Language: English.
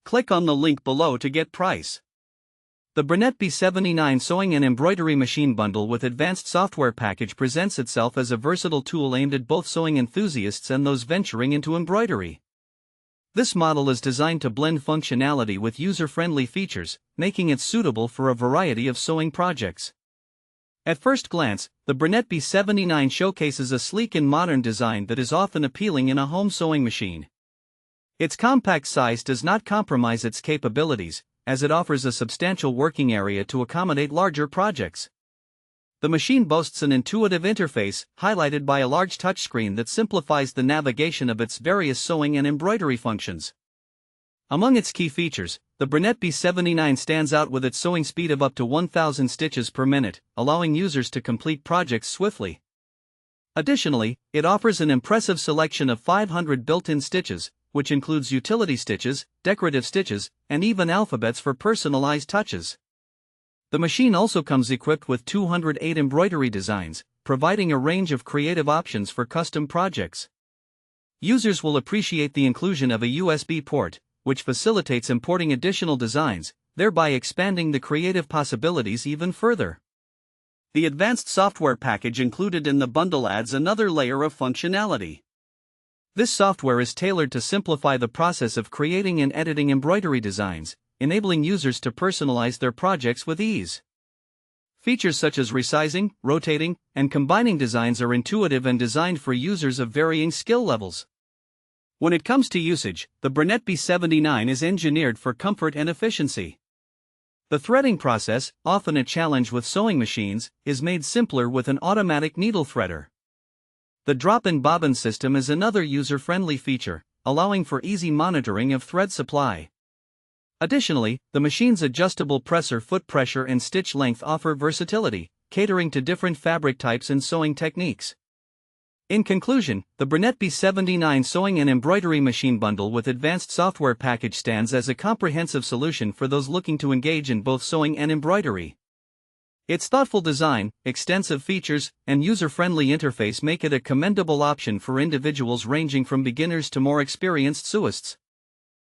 Click on the link below to get price. The Bernette B79 Sewing and Embroidery Machine Bundle with Advanced Software Package presents itself as a versatile tool aimed at both sewing enthusiasts and those venturing into embroidery. This model is designed to blend functionality with user-friendly features, making it suitable for a variety of sewing projects. At first glance, the Bernette B79 showcases a sleek and modern design that is often appealing in a home sewing machine. Its compact size does not compromise its capabilities, as it offers a substantial working area to accommodate larger projects. The machine boasts an intuitive interface, highlighted by a large touchscreen that simplifies the navigation of its various sewing and embroidery functions. Among its key features, the Bernette B79 stands out with its sewing speed of up to 1,000 stitches per minute, allowing users to complete projects swiftly. Additionally, it offers an impressive selection of 500 built-in stitches, which includes utility stitches, decorative stitches, and even alphabets for personalized touches. The machine also comes equipped with 208 embroidery designs, providing a range of creative options for custom projects. Users will appreciate the inclusion of a USB port, which facilitates importing additional designs, thereby expanding the creative possibilities even further. The advanced software package included in the bundle adds another layer of functionality. This software is tailored to simplify the process of creating and editing embroidery designs, enabling users to personalize their projects with ease. Features such as resizing, rotating, and combining designs are intuitive and designed for users of varying skill levels. When it comes to usage, the Bernette B79 is engineered for comfort and efficiency. The threading process, often a challenge with sewing machines, is made simpler with an automatic needle threader. The drop-in bobbin system is another user-friendly feature, allowing for easy monitoring of thread supply. Additionally, the machine's adjustable presser foot pressure and stitch length offer versatility, catering to different fabric types and sewing techniques. In conclusion, the Bernette B79 Sewing and Embroidery Machine Bundle with Advanced Software Package stands as a comprehensive solution for those looking to engage in both sewing and embroidery. Its thoughtful design, extensive features, and user-friendly interface make it a commendable option for individuals ranging from beginners to more experienced sewists.